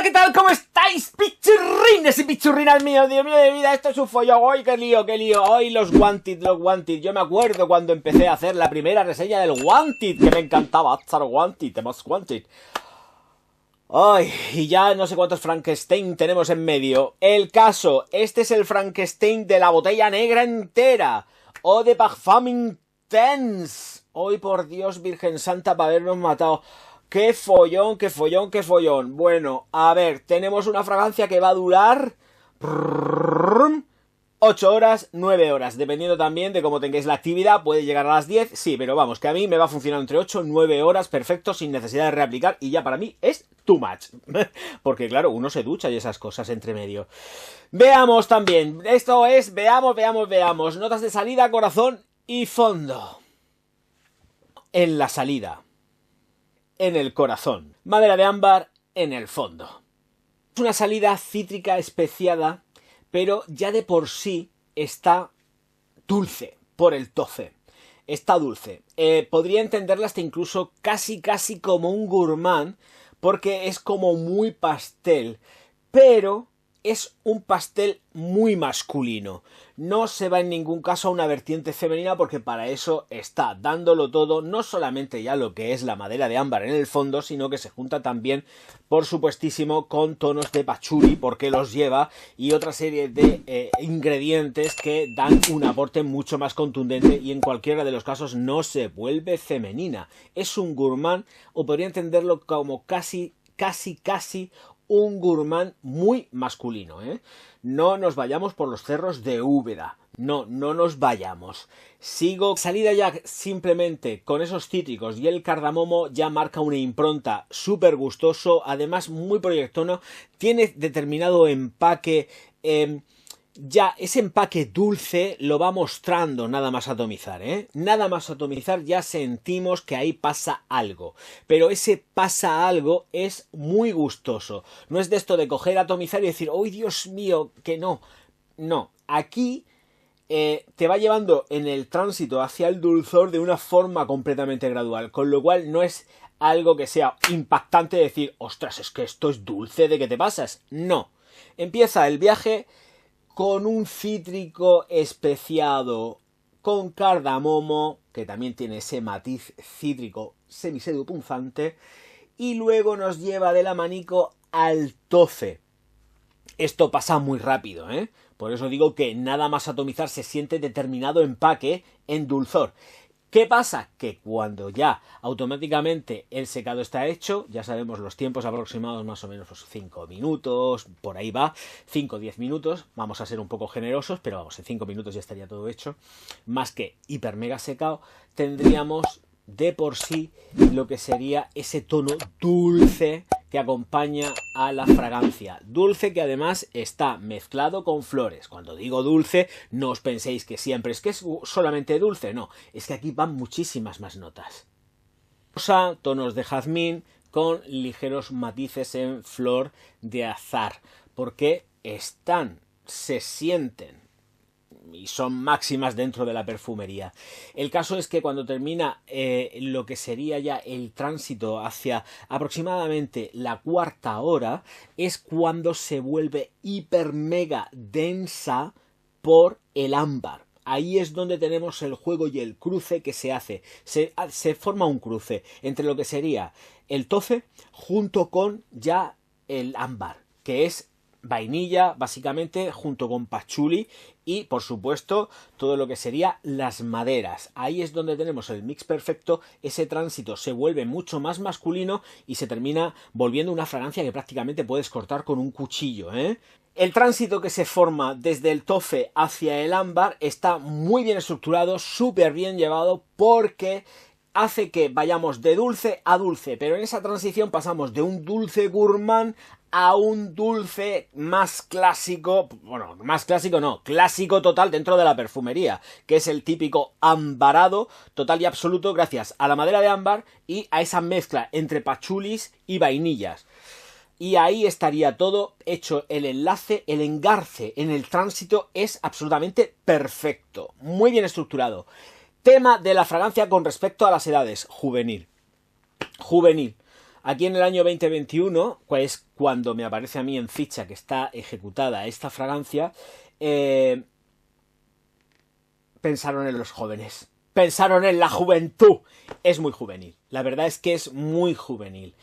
¿qué tal? ¿Cómo estáis, pichurrines y pichurrinas míos? Dios mío de vida, esto es un follón. ¡Ay, qué lío, qué lío! ¡Ay, los Wanted! Yo me acuerdo cuando empecé a hacer la primera reseña del Wanted, que me encantaba. Wanted, the most Wanted. Ay, y ya no sé cuántos Frankenstein tenemos en medio. El caso, este es el Frankenstein de la botella negra entera. O de Parfum Intense. Hoy, por Dios, Virgen Santa, para habernos matado. ¡Qué follón, qué follón, qué follón! Bueno, a ver, tenemos una fragancia que va a durar 8 horas, 9 horas, dependiendo también de cómo tengáis la actividad. Puede llegar a las 10, sí, pero vamos, que a mí me va a funcionar entre 8 y 9 horas, perfecto, sin necesidad de reaplicar, y ya para mí es too much. Porque claro, uno se ducha y esas cosas entre medio. Veamos también, esto es, veamos, notas de salida, corazón y fondo. En la salida, en el corazón, madera de ámbar en el fondo. Es una salida cítrica especiada, pero ya de por sí está dulce por el tofe. Está dulce. Podría entenderla hasta incluso casi como un gourmand, porque es como muy pastel, pero es un pastel muy masculino. No se va en ningún caso a una vertiente femenina, porque para eso está dándolo todo, no solamente ya lo que es la madera de ámbar en el fondo, sino que se junta también, por supuestísimo, con tonos de patchouli, porque los lleva, y otra serie de ingredientes que dan un aporte mucho más contundente, y en cualquiera de los casos no se vuelve femenina. Es un gourmand, o podría entenderlo como casi un gourmand muy masculino, ¿eh? No nos vayamos por los cerros de Úbeda. No nos vayamos. Sigo. Salida ya simplemente con esos cítricos y el cardamomo ya marca una impronta súper gustoso, además muy proyectono. Tiene determinado empaque. Ya ese empaque dulce lo va mostrando nada más atomizar, ¿eh? Nada más atomizar ya sentimos que ahí pasa algo. Pero ese pasa algo es muy gustoso. No es de esto de coger, atomizar y decir, ¡ay, Dios mío! Que no. No. Aquí te va llevando en el tránsito hacia el dulzor de una forma completamente gradual. Con lo cual no es algo que sea impactante de decir, ¡ostras, es que esto es dulce, ¿de qué te pasas? No. Empieza el viaje con un cítrico especiado, con cardamomo, que también tiene ese matiz cítrico semisedupunzante, y luego nos lleva de la manico al tofe. Esto pasa muy rápido, ¿eh? Por eso digo que nada más atomizar se siente determinado empaque en dulzor. ¿Qué pasa? Que cuando ya automáticamente el secado está hecho, ya sabemos los tiempos aproximados, más o menos 5 minutos, por ahí va, 5 o 10 minutos, vamos a ser un poco generosos, pero vamos, en 5 minutos ya estaría todo hecho, más que hiper mega secado, tendríamos de por sí lo que sería ese tono dulce que acompaña a la fragancia. Dulce que además está mezclado con flores. Cuando digo dulce, no os penséis que siempre es que es solamente dulce, no. Es que aquí van muchísimas más notas. Rosa, tonos de jazmín con ligeros matices en flor de azahar. Porque se sienten y son máximas dentro de la perfumería. El caso es que cuando termina lo que sería ya el tránsito hacia aproximadamente la cuarta hora, es cuando se vuelve hiper mega densa por el ámbar. Ahí es donde tenemos el juego y el cruce que se hace. Se forma un cruce entre lo que sería el tofe junto con ya el ámbar, que es vainilla, básicamente, junto con patchouli y, por supuesto, todo lo que sería las maderas. Ahí es donde tenemos el mix perfecto, ese tránsito se vuelve mucho más masculino y se termina volviendo una fragancia que prácticamente puedes cortar con un cuchillo, ¿eh? El tránsito que se forma desde el tofe hacia el ámbar está muy bien estructurado, súper bien llevado, porque hace que vayamos de dulce a dulce, pero en esa transición pasamos de un dulce gourmand a un dulce más clásico, bueno, más clásico no, clásico total dentro de la perfumería, que es el típico ambarado total y absoluto gracias a la madera de ámbar y a esa mezcla entre pachulis y vainillas. Y ahí estaría todo hecho, el enlace, el engarce en el tránsito es absolutamente perfecto, muy bien estructurado. Tema de la fragancia con respecto a las edades, juvenil. Aquí en el año 2021, pues cuando me aparece a mí en ficha que está ejecutada esta fragancia, pensaron en los jóvenes. Pensaron en la juventud. Es muy juvenil. La verdad es que es muy juvenil.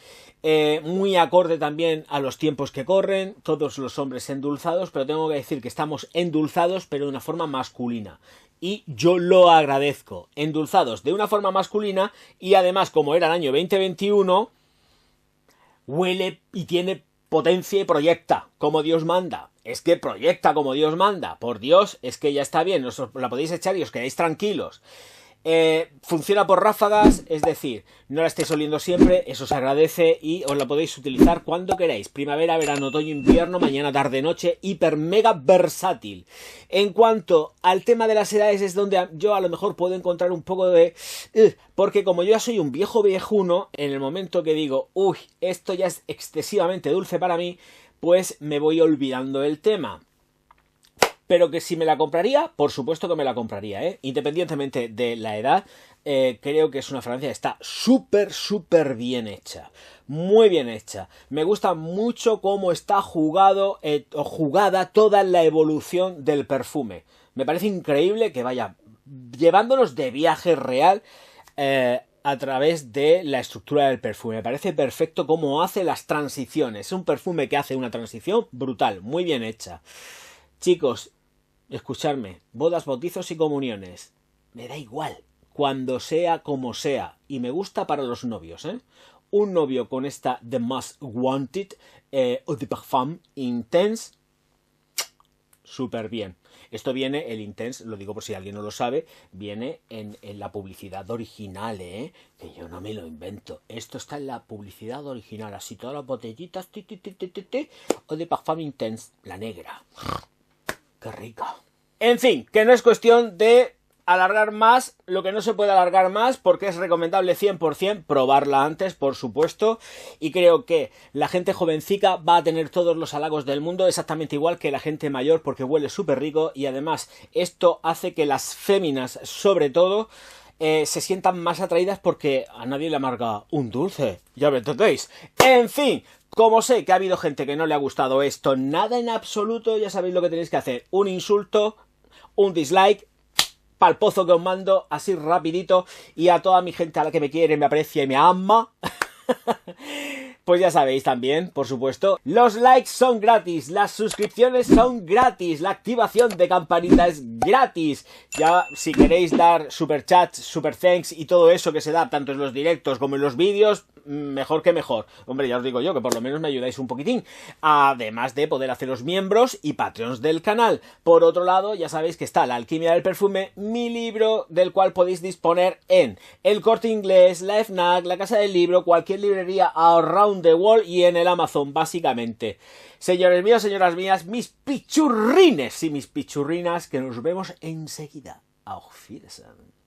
Muy acorde también a los tiempos que corren. Todos los hombres endulzados. Pero tengo que decir que estamos endulzados, pero de una forma masculina. Y yo lo agradezco. Endulzados de una forma masculina. Y además, como era el año 2021, huele y tiene potencia y proyecta como Dios manda. Es que proyecta como Dios manda. Por Dios, es que ya está bien. Os la podéis echar y os quedáis tranquilos. Funciona por ráfagas, es decir, no la estáis oliendo siempre, eso se agradece y os la podéis utilizar cuando queráis. Primavera, verano, otoño, invierno, mañana, tarde, noche, hiper mega versátil. En cuanto al tema de las edades, es donde yo a lo mejor puedo encontrar un poco de... porque como yo ya soy un viejo viejuno, en el momento que digo, uy, esto ya es excesivamente dulce para mí, pues me voy olvidando del tema. Pero que si me la compraría, por supuesto que me la compraría, ¿eh? Independientemente de la edad, creo que es una fragancia que está súper bien hecha. Muy bien hecha. Me gusta mucho cómo está jugada toda la evolución del perfume. Me parece increíble que vaya llevándonos de viaje real a través de la estructura del perfume. Me parece perfecto cómo hace las transiciones. Es un perfume que hace una transición brutal, muy bien hecha. Chicos, escuchadme, bodas, bautizos y comuniones, me da igual, cuando sea como sea, y me gusta para los novios, ¿eh? Un novio con esta The Most Wanted Eau de Parfum Intense, súper bien. Esto viene, el Intense, lo digo por si alguien no lo sabe, viene en la publicidad original, ¿eh? Que yo no me lo invento. Esto está en la publicidad original, así todas las botellitas, Eau de Parfum Intense, la negra. ¡Qué rica! En fin, que no es cuestión de alargar más lo que no se puede alargar más, porque es recomendable 100% probarla antes, por supuesto, y creo que la gente jovencica va a tener todos los halagos del mundo, exactamente igual que la gente mayor, porque huele súper rico, y además esto hace que las féminas, sobre todo, se sientan más atraídas porque a nadie le amarga un dulce, ya me entendéis. En fin, como sé que ha habido gente que no le ha gustado esto, nada en absoluto, ya sabéis lo que tenéis que hacer. Un insulto, un dislike, pa'l pozo que os mando, así rapidito. Y a toda mi gente a la que me quiere, me aprecia y me ama, pues ya sabéis también, por supuesto, los likes son gratis, las suscripciones son gratis, la activación de campanita es gratis. Ya si queréis dar super chats, super thanks y todo eso que se da tanto en los directos como en los vídeos, mejor que mejor. Hombre, ya os digo yo que por lo menos me ayudáis un poquitín. Además de poder haceros miembros y patreons del canal. Por otro lado, ya sabéis que está La Alquimia del Perfume, mi libro del cual podéis disponer en El Corte Inglés, la FNAC, la Casa del Libro, cualquier librería around the world y en el Amazon, básicamente. Señores míos, señoras mías, mis pichurrines y mis pichurrinas, que nos vemos enseguida. Auf Wiedersehen.